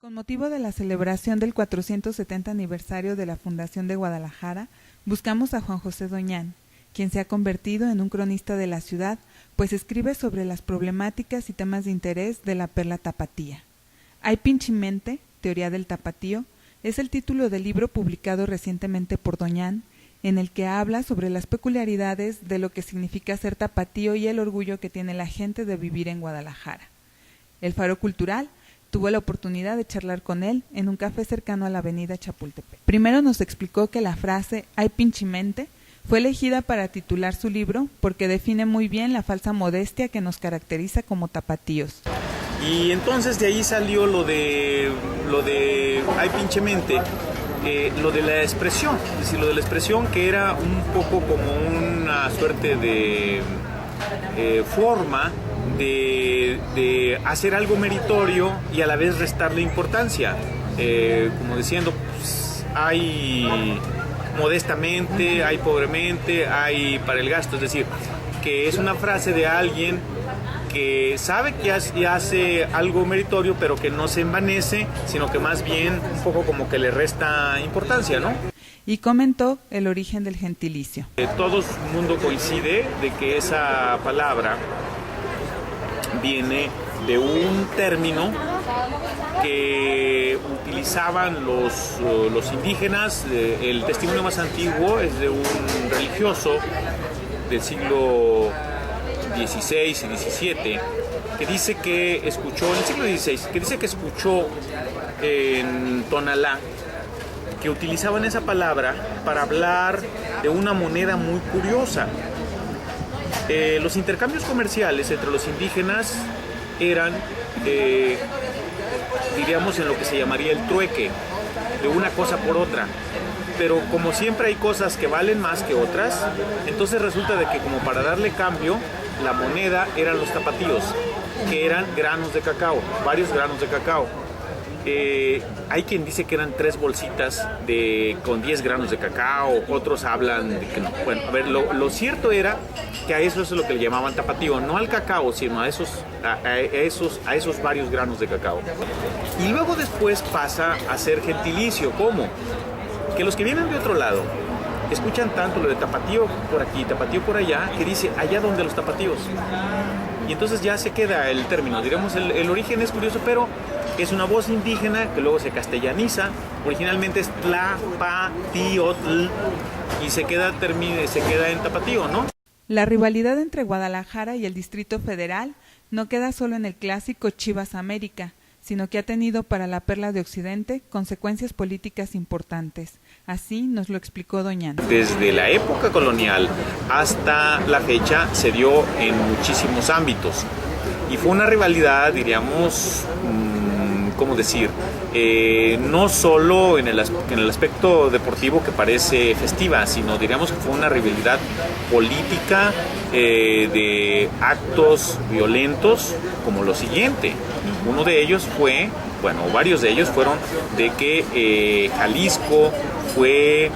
Con motivo de la celebración del 470 aniversario de la Fundación de Guadalajara, buscamos a Juan José Doñán, quien se ha convertido en un cronista de la ciudad, pues escribe sobre las problemáticas y temas de interés de la perla tapatía. Hay pinchimente, teoría del tapatío, es el título del libro publicado recientemente por Doñán, en el que habla sobre las peculiaridades de lo que significa ser tapatío y el orgullo que tiene la gente de vivir en Guadalajara. El Faro Cultural tuvo la oportunidad de charlar con él en un café cercano a la avenida Chapultepec. Primero nos explicó que la frase "ay pinchimente" fue elegida para titular su libro porque define muy bien la falsa modestia que nos caracteriza como tapatíos. Y entonces de ahí salió lo de "ay pinchemente", lo de la expresión, es decir, lo de la expresión que era un poco como una suerte de forma de hacer algo meritorio y a la vez restarle importancia, como diciendo, pues, hay modestamente, hay pobremente, hay para el gasto, es decir, que es una frase de alguien que sabe que hace algo meritorio, pero que no se envanece, sino que más bien un poco como que le resta importancia, ¿no? Y comentó el origen del gentilicio. Todo el mundo coincide de que esa palabra viene de un término que utilizaban los indígenas. El testimonio más antiguo es de un religioso del siglo XVI y XVII que dice que escuchó, en el siglo XVI, que dice que escuchó en Tonalá que utilizaban esa palabra para hablar de una moneda muy curiosa. Los intercambios comerciales entre los indígenas eran, diríamos, en lo que se llamaría el trueque, de una cosa por otra. Pero como siempre hay cosas que valen más que otras, entonces resulta de que como para darle cambio, la moneda eran los tapatíos, que eran granos de cacao, varios granos de cacao. Hay quien dice que eran 3 bolsitas con 10 granos de cacao, otros hablan de que no. Bueno, a ver, lo cierto era que a eso es lo que le llamaban tapatío, no al cacao, sino a esos varios granos de cacao. Y luego después pasa a ser gentilicio. ¿Cómo? Que los que vienen de otro lado escuchan tanto lo de tapatío por aquí, tapatío por allá, que dice allá donde los tapatíos. Y entonces ya se queda el término, diríamos, el origen es curioso, pero es una voz indígena que luego se castellaniza. Originalmente es tlapatiotl y se queda en tapatío, ¿no? La rivalidad entre Guadalajara y el Distrito Federal no queda solo en el clásico Chivas América, sino que ha tenido para la perla de Occidente consecuencias políticas importantes. Así nos lo explicó Doñán. Desde la época colonial hasta la fecha se dio en muchísimos ámbitos y fue una rivalidad, diríamos, ¿cómo decir? No solo en el aspecto deportivo que parece festiva, sino diríamos que fue una rivalidad política de actos violentos como lo siguiente. Uno de ellos fue, bueno, varios de ellos fueron de que Jalisco fue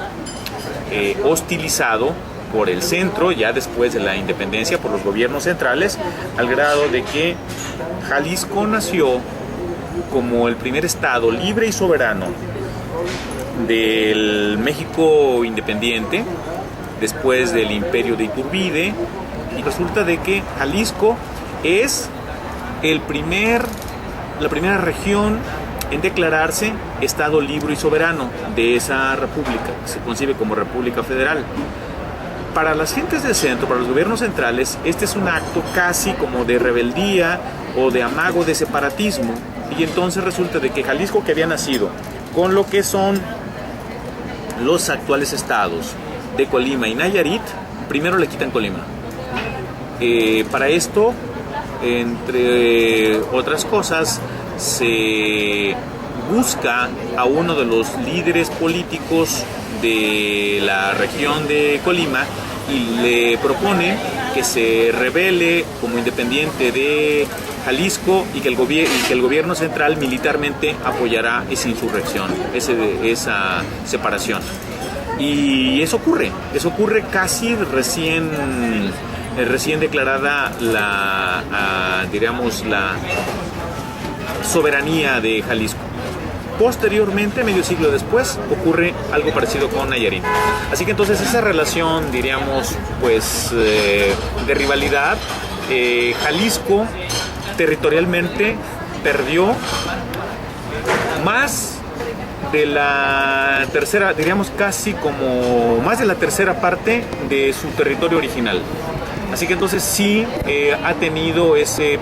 hostilizado por el centro, ya después de la independencia, por los gobiernos centrales, al grado de que Jalisco nació como el primer estado libre y soberano del México independiente, después del imperio de Iturbide, y resulta de que Jalisco es la primera región en declararse estado libre y soberano de esa república, que se concibe como República Federal. Para las gentes del centro, para los gobiernos centrales, este es un acto casi como de rebeldía o de amago de separatismo, y entonces resulta de que Jalisco, que había nacido con lo que son los actuales estados de Colima y Nayarit, primero le quitan Colima. Para esto, entre otras cosas, se busca a uno de los líderes políticos de la región de Colima y le propone que se rebele como independiente de Jalisco y que el gobierno central militarmente apoyará esa insurrección, esa separación. Y eso ocurre casi recién declarada la soberanía de Jalisco. Posteriormente, medio siglo después, ocurre algo parecido con Nayarit. Así que entonces esa relación, diríamos, pues de rivalidad, Jalisco territorialmente perdió más de la tercera, diríamos casi como más de la tercera parte de su territorio original. Así que entonces sí ha tenido digo,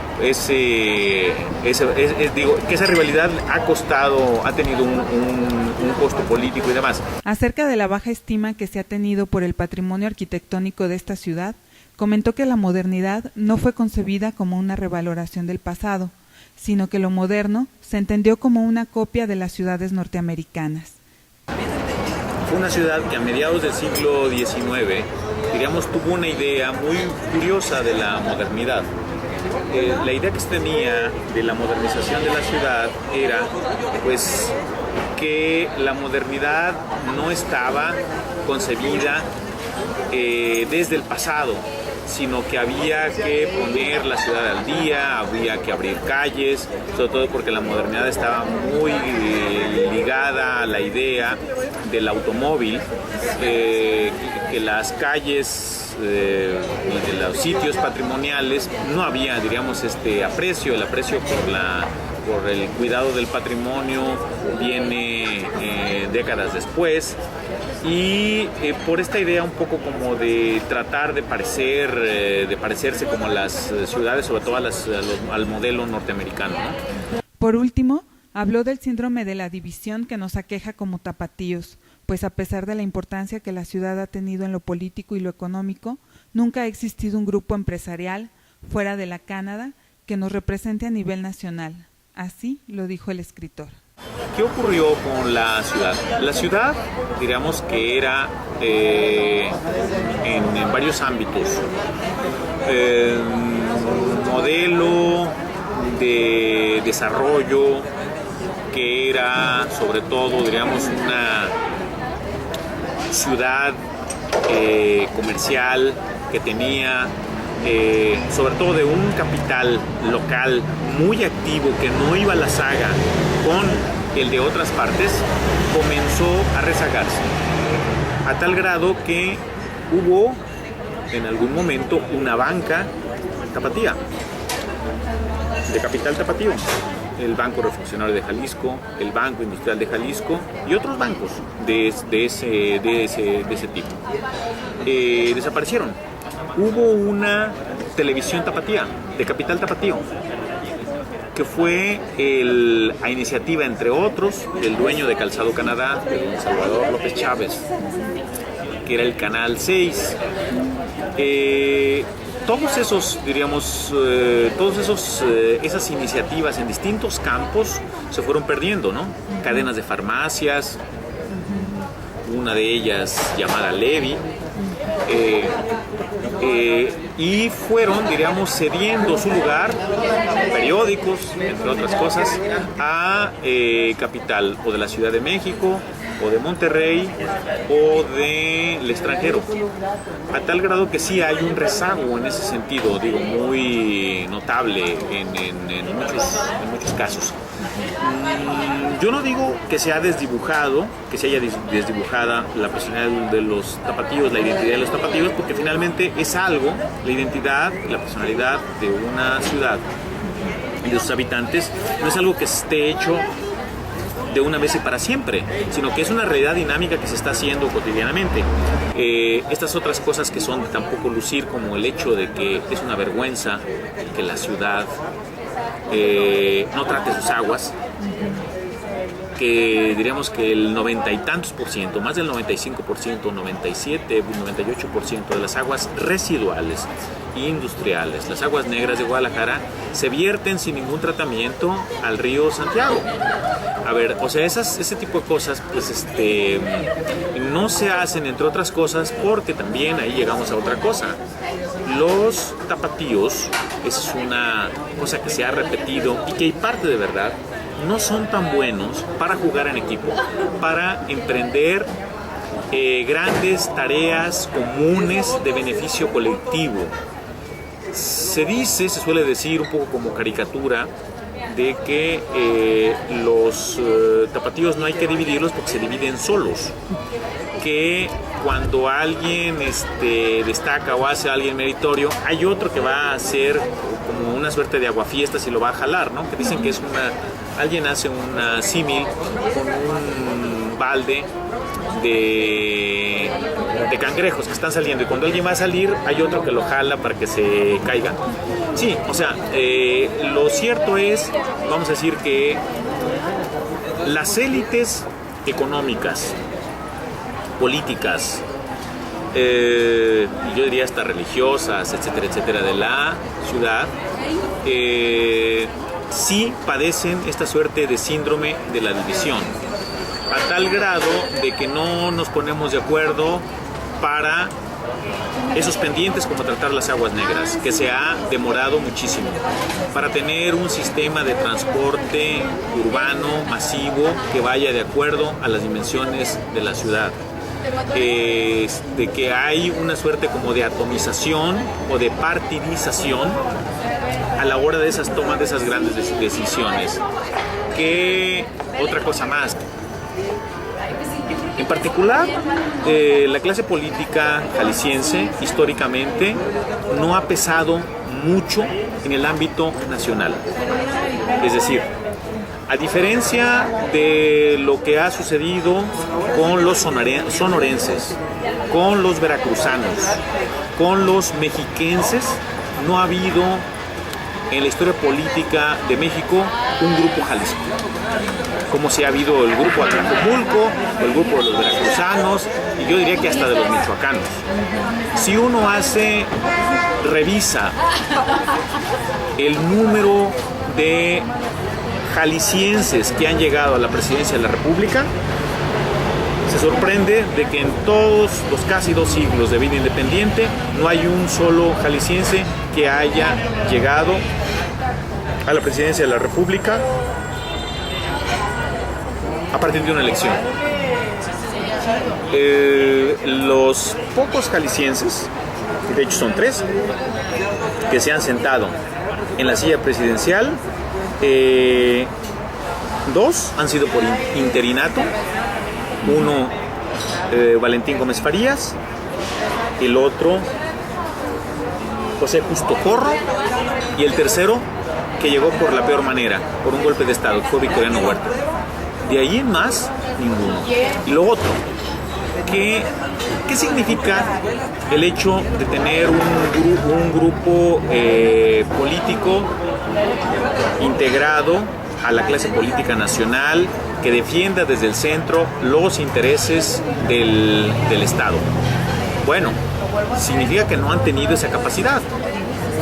que esa rivalidad ha tenido un costo político y demás. Acerca de la baja estima que se ha tenido por el patrimonio arquitectónico de esta ciudad, comentó que la modernidad no fue concebida como una revaloración del pasado, sino que lo moderno se entendió como una copia de las ciudades norteamericanas. Fue una ciudad que a mediados del siglo XIX, diríamos, tuvo una idea muy curiosa de la modernidad. La idea que se tenía de la modernización de la ciudad era, pues, que la modernidad no estaba concebida desde el pasado, sino que había que poner la ciudad al día, había que abrir calles, sobre todo porque la modernidad estaba muy ligada a la idea del automóvil, que las calles y de los sitios patrimoniales no había, diríamos, aprecio. El aprecio por el cuidado del patrimonio viene décadas después, y por esta idea un poco como de tratar de parecerse como las ciudades, sobre todo al modelo norteamericano, ¿no? Por último, habló del síndrome de la división que nos aqueja como tapatíos, pues a pesar de la importancia que la ciudad ha tenido en lo político y lo económico, nunca ha existido un grupo empresarial fuera de la Canadá que nos represente a nivel nacional. Así lo dijo el escritor. ¿Qué ocurrió con la ciudad? La ciudad, diríamos que era en varios ámbitos. Modelo de desarrollo, que era sobre todo, diríamos, una ciudad comercial que tenía sobre todo de un capital local muy activo que no iba a la saga con el de otras partes, comenzó a rezagarse a tal grado que hubo en algún momento una banca tapatía, de capital tapatío, el Banco Refaccionario de Jalisco, el Banco Industrial de Jalisco y otros bancos de ese tipo. Desaparecieron. Hubo una televisión tapatía, de capital tapatío, que fue a iniciativa, entre otros, del dueño de Calzado Canadá, de don Salvador López Chávez, que era el Canal 6. Todos esos, diríamos, esas iniciativas en distintos campos se fueron perdiendo, ¿no? Cadenas de farmacias, una de ellas llamada Levi, y fueron, diríamos, cediendo su lugar, periódicos, entre otras cosas, a capital o de la Ciudad de México, o de Monterrey, o del extranjero, a tal grado que sí hay un rezago en ese sentido, digo, muy notable en muchos casos. Yo no digo que se haya desdibujada la personalidad de los tapatíos, la identidad de los tapatíos, porque finalmente es algo, la identidad, la personalidad de una ciudad y de sus habitantes, no es algo que esté hecho de una vez y para siempre, sino que es una realidad dinámica que se está haciendo cotidianamente. Estas otras cosas que son de tampoco lucir, como el hecho de que es una vergüenza que la ciudad no trate sus aguas, que diríamos que el 90 y tantos por ciento, más del 95%, 97, 98% de las aguas residuales industriales, las aguas negras de Guadalajara, se vierten sin ningún tratamiento al río Santiago. A ver, o sea, ese tipo de cosas, pues no se hacen, entre otras cosas, porque también ahí llegamos a otra cosa. Los tapatíos, esa es una cosa que se ha repetido y que hay parte de verdad, no son tan buenos para jugar en equipo, para emprender grandes tareas comunes de beneficio colectivo. Se suele decir un poco como caricatura, de que los tapatíos no hay que dividirlos porque se dividen solos, que cuando alguien destaca o hace a alguien meritorio, hay otro que va a hacer como una suerte de aguafiestas y lo va a jalar, ¿no? Que dicen que es alguien hace una símil con un balde de cangrejos que están saliendo, y cuando alguien va a salir hay otro que lo jala para que se caiga. Sí, o sea, lo cierto es, vamos a decir que las élites económicas, políticas, y yo diría hasta religiosas, etcétera, etcétera, de la ciudad, sí padecen esta suerte de síndrome de la división, a tal grado de que no nos ponemos de acuerdo para esos pendientes como tratar las aguas negras, que se ha demorado muchísimo, para tener un sistema de transporte urbano masivo que vaya de acuerdo a las dimensiones de la ciudad. De que hay una suerte como de atomización o de partidización a la hora de esas tomas de esas grandes decisiones. Que otra cosa más, en particular, la clase política jalisciense históricamente no ha pesado mucho en el ámbito nacional. Es decir, a diferencia de lo que ha sucedido con los sonorenses, con los veracruzanos, con los mexiquenses, no ha habido en la historia política de México un grupo Jalisco, como si ha habido el grupo Atlacomulco, o el grupo de los veracruzanos, y yo diría que hasta de los michoacanos. Si uno revisa el número de jaliscienses que han llegado a la presidencia de la República, se sorprende de que en todos los casi 2 siglos de vida independiente no hay un solo jalisciense que haya llegado a la presidencia de la República a partir de una elección. Los pocos jaliscienses, de hecho son 3, que se han sentado en la silla presidencial, 2 han sido por interinato, uno Valentín Gómez Farías, el otro José Justo Corro, y el tercero que llegó por la peor manera, por un golpe de estado, que fue Victoriano Huerta. De ahí en más, ninguno. Y lo otro, ¿qué significa el hecho de tener un grupo político integrado a la clase política nacional que defienda desde el centro los intereses del Estado? Bueno, significa que no han tenido esa capacidad,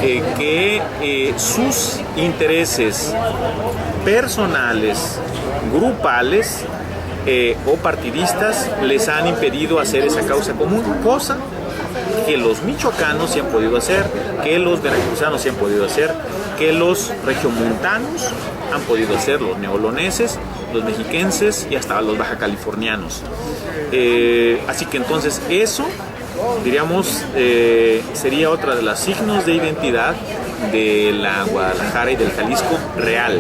que sus intereses personales, grupales o partidistas les han impedido hacer esa causa común, cosa que los michoacanos sí han podido hacer, que los veracruzanos sí han podido hacer, que los regiomontanos han podido hacer, los neoloneses, los mexiquenses y hasta los baja californianos. Así que entonces eso, diríamos, sería otra de los signos de identidad de la Guadalajara y del Jalisco real,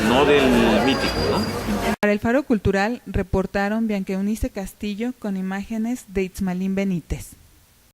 no del mítico, ¿no? Para el Faro Cultural reportaron Bianca Eunice Castillo con imágenes de Itzmalín Benítez.